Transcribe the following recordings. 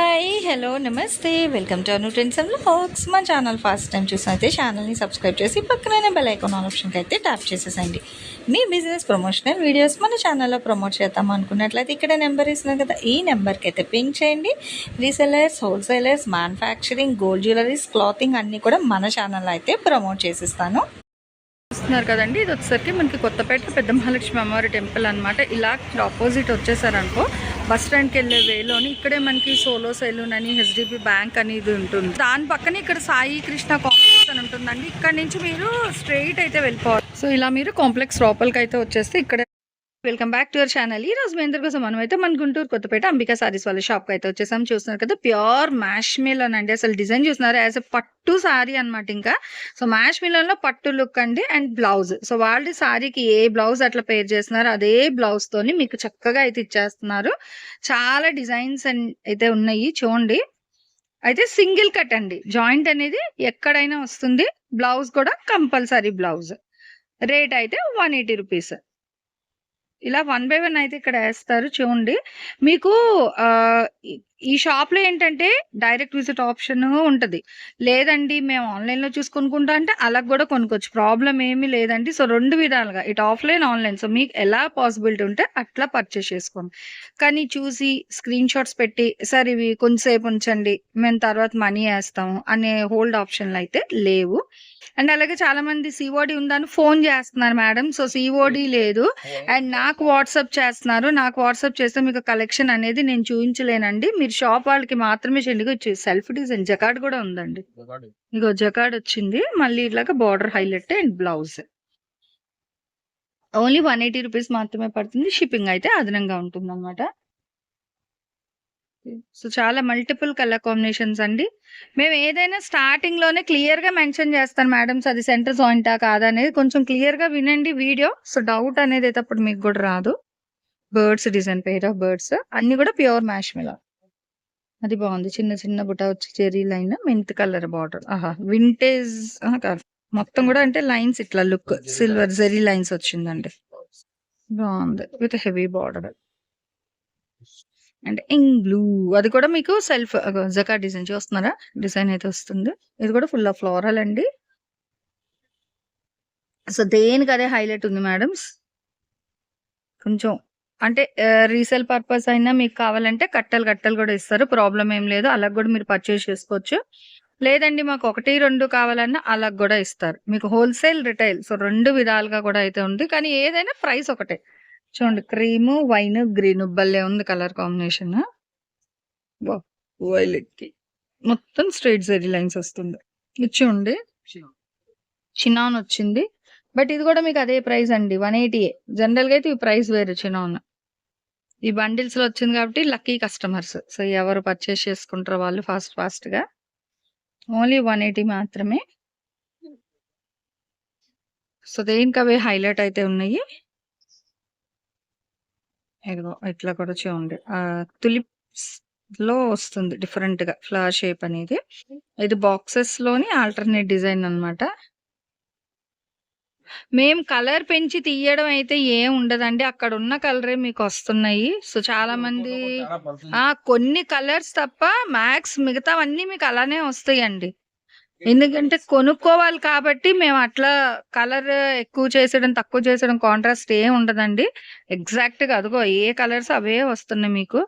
Hi hello నమస్తే welcome to Anu trends and vlogs. మా channel first time చూసినైతే ఛానల్ని subscribe చేసి పక్కనే బెల్ ఐకాన్ ఆప్షన్కి అయితే ట్యాప్ చేసేసండి. మీ బిజినెస్ ప్రమోషనల్ వీడియోస్ మన ఛానల్లో ప్రమోట్ చేద్దాం అనుకున్నట్లయితే ఇక్కడ నెంబర్ ఇస్తున్నాం కదా, ఈ నెంబర్కి అయితే పింక్ చేయండి. Resellers, wholesalers, manufacturing, gold jewelleries, clothing అన్నీ కూడా మన ఛానల్లో అయితే ప్రమోట్ చేసిస్తాను. చూస్తున్నారు కదండి, ఇది వచ్చేసరికి మనకి కొత్తపేట పెద్ద మహాలక్ష్మి అమ్మవారి టెంపుల్ అనమాట. ఇలా ఆపోజిట్ వచ్చేసారనుకో బస్ స్టాండ్కి వెళ్ళే వేలోని ఇక్కడే మనకి సోలో సెలూన్ అని, హెచ్డిబి బ్యాంక్ అని ఇది ఉంటుంది. దాని పక్కనే ఇక్కడ సాయి కృష్ణ కాంప్లెక్స్ అని ఉంటుందండి. ఇక్కడ నుంచి మీరు స్ట్రైట్ అయితే వెళ్ళిపోవాలి. సో ఇలా మీరు కాంప్లెక్స్ లోపలికి అయితే వచ్చేస్తే ఇక్కడ welcome back to your channel. ఈ రోజు మీ అందరి కోసం మనం అయితే మన గుంటూరు కొత్తపేట అంబికా సారీస్ వాళ్ళ షాప్కి అయితే వచ్చేసాం. చూస్తున్నారు కదా, ప్యూర్ మ్యాష్ మిలన్ అండి. అసలు డిజైన్ చూస్తున్నారు, యాజ్ ఎ పట్టు సారీ అనమాట. ఇంకా సో మ్యాష్ మిలన్లో పట్టు లుక్ అండి. అండ్ బ్లౌజ్, సో వాళ్ళ సారీకి ఏ బ్లౌజ్ అట్లా పేర్ చేస్తున్నారు అదే బ్లౌజ్ తోని మీకు చక్కగా అయితే ఇచ్చేస్తున్నారు. చాలా డిజైన్స్ అయితే ఉన్నాయి చూడండి. అయితే సింగిల్ కట్ అండి, జాయింట్ అనేది ఎక్కడైనా వస్తుంది. బ్లౌజ్ కూడా కంపల్సరీ బ్లౌజ్. రేట్ అయితే 180 రూపీస్. ఇలా 1 by 1 అయితే ఇక్కడ వేస్తారు చూడండి. మీకు ఈ షాప్ లో ఏంటంటే డైరెక్ట్ విజిట్ ఆప్షన్ ఉంటది. లేదండి మేము ఆన్లైన్ లో చూసి కొనుక్కుంటా అంటే అలా కూడా కొనుక్కోవచ్చు, ప్రాబ్లం ఏమీ లేదండి. సో 2 విధాలుగా, ఇటు ఆఫ్లైన్ ఆన్లైన్, సో మీకు ఎలా పాసిబిలిటీ ఉంటే అట్లా పర్చేస్ చేసుకోండి. కానీ చూసి స్క్రీన్ షాట్స్ పెట్టి సార్ ఇవి కొంచెంసేపు ఉంచండి మేము తర్వాత మనీ వేస్తాము అనే హోల్డ్ ఆప్షన్లు అయితే లేవు. అండ్ అలాగే చాలా మంది సిఓడి ఉందని ఫోన్ చేస్తున్నారు మేడం. సో సిఓడి లేదు. అండ్ నాకు వాట్సాప్ చేస్తున్నారు. నాకు వాట్సాప్ చేస్తే మీకు కలెక్షన్ అనేది నేను చూపించలేనండి. మీరు షాప్ వాళ్ళకి మాత్రమే చేయండి. సెల్ఫ్ డిజైన్ జకార్డ్ కూడా ఉందండి. ఇగో జకార్డ్ వచ్చింది, మళ్ళీ ఇలాగా border highlight and blouse. Only 180 rupees మాత్రమే పడుతుంది. షిప్పింగ్ అయితే అదనంగా ఉంటుంది అనమాట. సో చాలా మల్టిపుల్ కలర్ కాంబినేషన్స్ అండి. మేము ఏదైనా స్టార్టింగ్ లోనే క్లియర్ గా మెన్షన్ చేస్తాను మేడం, అది సెంటర్ జాయింటా కాదా అనేది కొంచెం క్లియర్ గా వినండి వీడియో. సో డౌట్ అనేది అయితే అప్పుడు మీకు కూడా రాదు. Birds design, pair of birds అన్ని కూడా ప్యూర్ మ్యాష్ మిలా. అది బాగుంది, చిన్న చిన్న బుట్ట వచ్చి cherry line, mint colour border. ఆహా, వింటేజ్ కాదు, మొత్తం కూడా అంటే లైన్స్ ఇట్లా లుక్ సిల్వర్ జెరీ లైన్స్ వచ్చిందండి. బాగుంది with heavy border. And ink blue, అది కూడా మీకు సెల్ఫ్ జకా డిజైన్ చూస్తున్నారా, డిజైన్ అయితే వస్తుంది. ఇది కూడా ఫుల్ ఆఫ్ ఫ్లోరల్ అండి. సో దేనికి అదే హైలైట్ ఉంది మేడమ్స్. కొంచెం అంటే రీసేల్ పర్పస్ అయినా మీకు కావాలంటే కట్టలు కట్టలు కూడా ఇస్తారు, ప్రాబ్లం ఏం లేదు. అలా కూడా మీరు పర్చేస్ చేసుకోవచ్చు. లేదండి మాకు 1, 2 కావాలన్నా అలా కూడా ఇస్తారు. మీకు హోల్సేల్, రిటైల్, సో 2 విధాలుగా కూడా అయితే ఉంది. కానీ ఏదైనా ప్రైస్ ఒకటే. చూడండి, క్రీమ్, వైన్, గ్రీన్ భలే ఉంది కలర్ కాంబినేషన్. వైలెట్ కి మొత్తం స్ట్రైట్ జెరీ లైన్స్ వస్తుంది. ఇది చూడండి, చినాన్ వచ్చింది. బట్ ఇది కూడా మీకు అదే ప్రైస్ అండి, 180. జనరల్ గా అయితే ఈ ప్రైస్ వేరు. చినాన్ ఈ బండిల్స్ లో వచ్చింది కాబట్టి లక్కీ కస్టమర్స్. సో ఎవరు పర్చేస్ చేసుకుంటారో వాళ్ళు ఫాస్ట్ గా. ఓన్లీ 180 మాత్రమే. సో దేనికి అవే హైలైట్ అయితే ఉన్నాయి. ఇదిగో ఇట్లా కూడా చూడండి, తులిప్స్ లో వస్తుంది డిఫరెంట్ గా ఫ్లవర్ షేప్ అనేది. ఇది బాక్సెస్ లోని ఆల్టర్నేట్ డిజైన్ అన్నమాట. మేము కలర్ పెంచి తీయడం అయితే ఏం ఉండదండి, అక్కడ ఉన్న కలరే మీకు వస్తున్నాయి. సో చాలా మంది కొన్ని కలర్స్ తప్ప మ్యాక్స్ మిగతావన్నీ మీకు అలానే వస్తాయండి. ఎందుకంటే కొనుక్కోవాలి కాబట్టి మేము అట్లా కలర్ ఎక్కువ చేసేయడం, తక్కువ చేసేయడం, కాంట్రాస్ట్ ఏం ఉండదండి. ఎగ్జాక్ట్ గా అదిగో ఏ కలర్స్ అవే వస్తున్నాయి మీకు.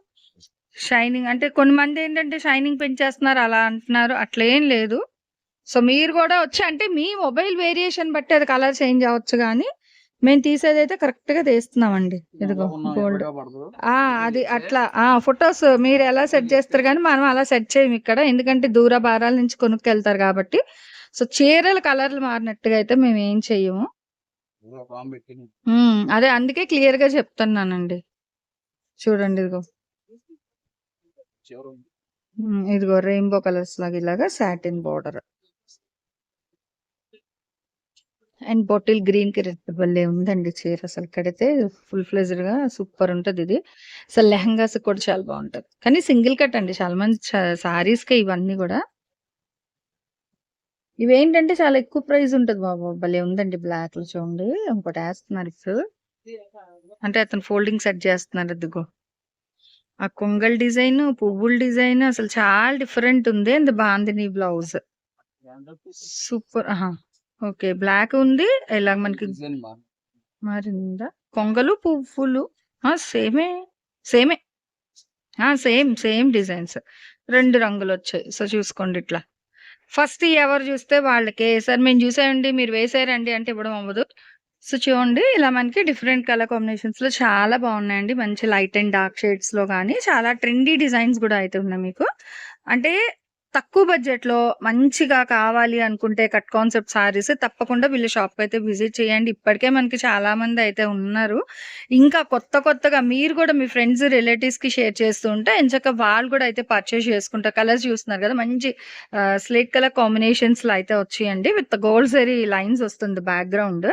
షైనింగ్ అంటే కొన్ని మంది ఏంటంటే షైనింగ్ పెంచేస్తున్నారు అలా అంటున్నారు, అట్లేం లేదు. సో మీరు కూడా వచ్చి అంటే మీ మొబైల్ వేరియేషన్ బట్టి అది కలర్ చేంజ్ అవ్వచ్చు, కానీ మేము తీసేది అయితే కరెక్ట్ గా తీస్తున్నామండి. ఇదిగో గోల్డ్, అది అట్లా ఫొటోస్ మీరు ఎలా సెట్ చేస్తారు కానీ మనం అలా సెట్ చేయము ఇక్కడ, ఎందుకంటే దూర భారాల నుంచి కొనుక్కెళ్తారు కాబట్టి. సో చీరల కలర్లు మారినట్టుగా అయితే మేము ఏం చెయ్యము. అదే అందుకే క్లియర్ గా చెప్తున్నానండి. చూడండి, ఇదిగో రెయిన్బో కలర్స్ లాగా ఇలాగా satin border and bottle green కి రెడ్ భలే ఉందండి చీర. అసలు కడితే ఫుల్ ఫ్లెజ్డ్ గా సూపర్ ఉంటది ఇది. అసలు లెహంగాస్ కూడా చాలా బాగుంటది, కానీ సింగిల్ కట్ అండి. చాలా మంది సారీస్ కి ఇవన్నీ కూడా ఇవేంటంటే చాలా ఎక్కువ ప్రైస్ ఉంటది బాబు. భలే ఉందండి బ్లాక్ లో చూడండి. ఇంకోటి వేస్తున్నారు ఇప్పుడు, అంటే అతను ఫోల్డింగ్ సెట్ చేస్తున్నారు. ఇదిగో ఆ కొంగల్ డిజైన్, పువ్వుల డిజైన్ అసలు చాలా డిఫరెంట్ ఉంది. And bandhani blouse super. Okay, black ఉంది. ఇలా మనకి మారిందా? కొంగలు పువ్వులు సేమే సేమే సేమ్ సేమ్ డిజైన్స్, 2 రంగులు వచ్చాయి. సో చూసుకోండి ఇట్లా. ఫస్ట్ ఎవరు చూస్తే వాళ్ళకే, సార్ మేము చూసామండి మీరు వేసారండి అంటే ఇవ్వడం అవ్వదు. సో చూడండి, ఇలా మనకి డిఫరెంట్ కలర్ కాంబినేషన్స్ లో చాలా బాగున్నాయండి. మంచి లైట్ అండ్ డార్క్ షేడ్స్ లో కానీ చాలా ట్రెండీ డిజైన్స్ కూడా అయితే ఉన్నాయి మీకు. అంటే తక్కువ బడ్జెట్ లో మంచిగా కావాలి అనుకుంటే కట్ కాన్సెప్ట్ సారీస్ తప్పకుండా వీళ్ళ షాప్ అయితే విజిట్ చేయండి. ఇప్పటికే మనకి చాలా మంది అయితే ఉన్నారు. ఇంకా కొత్తగా మీరు కూడా మీ ఫ్రెండ్స్ రిలేటివ్స్ కి షేర్ చేస్తూ ఉంటే ఎంచక్క వాళ్ళు కూడా అయితే పర్చేస్ చేసుకుంటారు. కలర్స్ చూస్తున్నారు కదా, మంచి స్లేట్ కలర్ కాంబినేషన్స్ లో అయితే వచ్చాయండి. విత్ గోల్డ్ జరీ లైన్స్ వస్తుంది బ్యాక్గ్రౌండ్.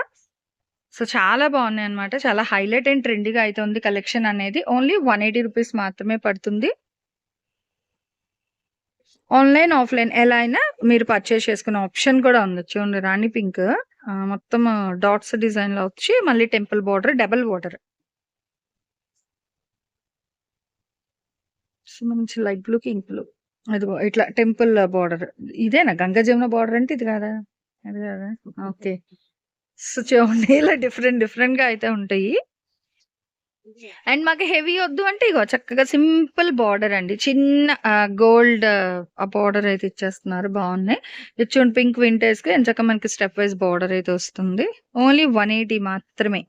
సో చాలా బాగున్నాయి అనమాట. చాలా హైలైట్ అండ్ ట్రెండీగా అయితే ఉంది కలెక్షన్ అనేది. ఓన్లీ 180 రూపీస్ మాత్రమే పడుతుంది. ఆన్లైన్ ఆఫ్లైన్ ఎలా అయినా మీరు పర్చేస్ చేసుకునే ఆప్షన్ కూడా ఉంది. చూడండి, రాణి పింక్ మొత్తం డాట్స్ డిజైన్ లో వచ్చి మళ్ళీ టెంపుల్ బోర్డర్, డబల్ బోర్డర్, మంచి లైట్ బ్లూ కి ఇంక్ బ్లూ, అదిగో ఇట్లా టెంపుల్ బోర్డర్. ఇదేనా గంగా జమున బోర్డర్ అంటే? ఇది కాదా? అది కాదా? ఓకే. సో చూడండి, ఇలా డిఫరెంట్ గా అయితే ఉంటాయి. అండ్ మాకు హెవీ వద్దు అంటే ఇగో చక్కగా సింపుల్ బార్డర్ అండి, చిన్న గోల్డ్ ఆ బార్డర్ అయితే ఇచ్చేస్తున్నారు. బాగున్నాయి. ఇది చూడండి, పింక్ వింటేజ్ కి ఎంచక్క మనకి స్టెప్ వైజ్ బార్డర్ అయితే వస్తుంది. ఓన్లీ 180 మాత్రమే.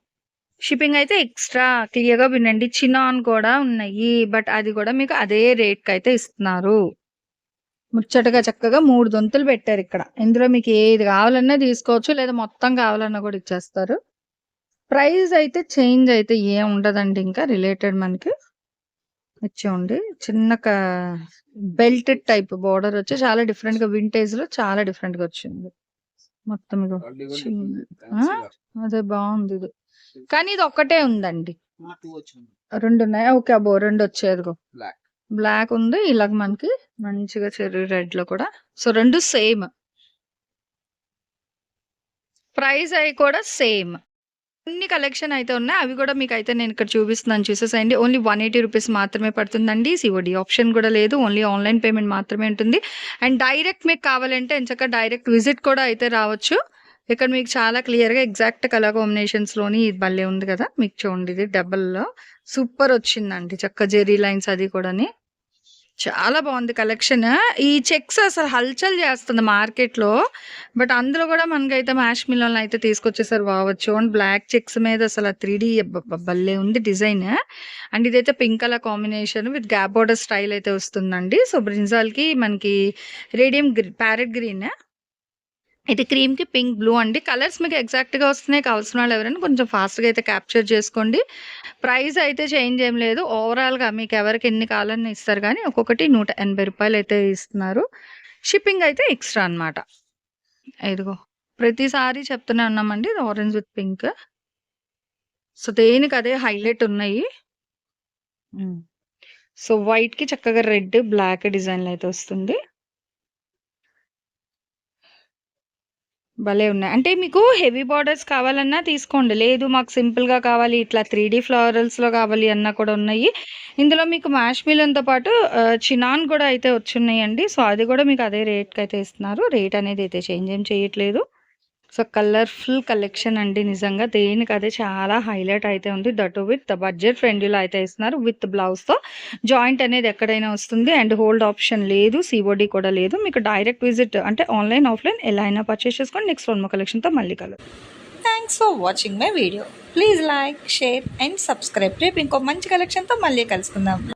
షిప్పింగ్ అయితే ఎక్స్ట్రా. క్లియర్ గా వినండి, చినాన్ కూడా ఉన్నాయి, బట్ అది కూడా మీకు అదే రేట్ కి అయితే ఇస్తున్నారు. ముచ్చటగా చక్కగా 3 దొంతులు పెట్టారు ఇక్కడ. ఇందులో మీకు ఏది కావాలన్నా తీసుకోవచ్చు, లేదా మొత్తం కావాలన్నా కూడా ఇచ్చేస్తారు. ప్రైస్ అయితే చేంజ్ అయితే ఏం ఉండదండి. ఇంకా రిలేటెడ్ మనకి ఇచ్చేయండి. చిన్న బెల్ట్ టైప్ బోర్డర్ వచ్చి చాలా డిఫరెంట్ గా, వింటేజ్ లో చాలా డిఫరెంట్ గా వచ్చింది మొత్తం. అదే బాగుంది ఇది, కానీ ఇది ఒక్కటే ఉందండి. 2 ఉన్నాయా? ఓకే అబ్బో, 2 వచ్చేదిగో. బ్లాక్ ఉంది, ఇలాగ మనకి మంచిగా చెర్రీ రెడ్ లో కూడా. సో 2 సేమ్ ప్రైస్ అవి కూడా సేమ్. అన్ని కలెక్షన్ అయితే ఉన్నాయి, అవి కూడా మీకు అయితే నేను ఇక్కడ చూపిస్తున్నాను, చూసేసేయండి. ఓన్లీ 180 రూపీస్ మాత్రమే పడుతుందండి. సిఓడి ఆప్షన్ కూడా లేదు, ఓన్లీ ఆన్లైన్ పేమెంట్ మాత్రమే ఉంటుంది. అండ్ డైరెక్ట్ మీకు కావాలంటే ఎంచక్క డైరెక్ట్ విజిట్ కూడా అయితే రావచ్చు. ఇక్కడ మీకు చాలా క్లియర్ గా ఎగ్జాక్ట్ కలర్ కాంబినేషన్స్ లోని ఇది భలే ఉంది కదా. మీకు చూడండి, ఇది డబల్ లో సూపర్ వచ్చిందండి, చక్క జెరీ లైన్స్ అది కూడా చాలా బాగుంది కలెక్షన్. ఈ చెక్స్ అసలు హల్చల్ చేస్తుంది మార్కెట్ లో, బట్ అందులో కూడా మనకైతే మ్యాష్ మిలన్ అయితే తీసుకొచ్చేసారు. వావచ్చు అండ్ బ్లాక్ చెక్స్ మీద అసలు 3D భలే ఉంది డిజైన్. అండ్ ఇదైతే pink colour combination with gap border style అయితే వస్తుందండి. సో బ్రింజాల్ కి మనకి రేడియం ప్యారెట్ గ్రీన్, ఇది క్రీమ్ కి పింక్ బ్లూ అండి. కలర్స్ మీకు ఎగ్జాక్ట్ గా వస్తున్నాయి. కావాల్సిన వాళ్ళు ఎవరైనా కొంచెం ఫాస్ట్ గా అయితే క్యాప్చర్ చేసుకోండి. ప్రైస్ అయితే చేంజ్ ఏం లేదు. ఓవరాల్ గా మీకు ఎవరికి ఎన్ని కావాలని ఇస్తారు, కానీ ఒక్కొక్కటి 180 రూపాయలు అయితే ఇస్తున్నారు. షిప్పింగ్ అయితే ఎక్స్ట్రా అన్నమాట. ఇదిగో ప్రతిసారి చెప్తూనే ఉన్నామండి, ఇది ఆరెంజ్ విత్ పింక్. సో దేనికి అదే హైలైట్ ఉన్నాయి. సో వైట్ కి చక్కగా రెడ్ బ్లాక్ డిజైన్ అయితే వస్తుంది. భలే ఉన్నాయి. అంటే మీకు హెవీ బార్డర్స్ కావాలన్నా తీసుకోండి, లేదు మాకు సింపుల్ గా కావాలి, ఇట్లా 3D ఫ్లవరల్స్ లో కావాలి అన్నా కూడా ఉన్నాయి. ఇందులో మీకు మ్యాష్ మిలన్ తో పాటు చినాన్ కూడా అయితే వచ్చున్నాయండి. సో అది కూడా మీకు అదే రేట్ కి అయితే ఇస్తున్నారు. రేట్ అనేది అయితే చేంజ్ ఏం చేయట్లేదు. సో కలర్ఫుల్ కలెక్షన్ అండి, నిజంగా దేనికి అదే చాలా హైలైట్ అయితే ఉంది. దట్ విత్ బడ్జెట్ ఫ్రెండ్లీలో అయితే ఇస్తున్నారు. విత్ బ్లౌజ్ తో జాయింట్ అనేది ఎక్కడైనా వస్తుంది. అండ్ హోల్డ్ ఆప్షన్ లేదు, సిఓడి కూడా లేదు. మీకు డైరెక్ట్ విజిట్ అంటే ఆన్లైన్ ఆఫ్లైన్ ఎలా అయినా పర్చేస్ చేసుకోండి. నెక్స్ట్ 1 more కలెక్షన్ తో మళ్ళీ colour. Thanks for watching my video. Please like, share and subscribe. రేపు ఇంకో మంచి కలెక్షన్ తో మళ్ళీ కలుసుకుందాం.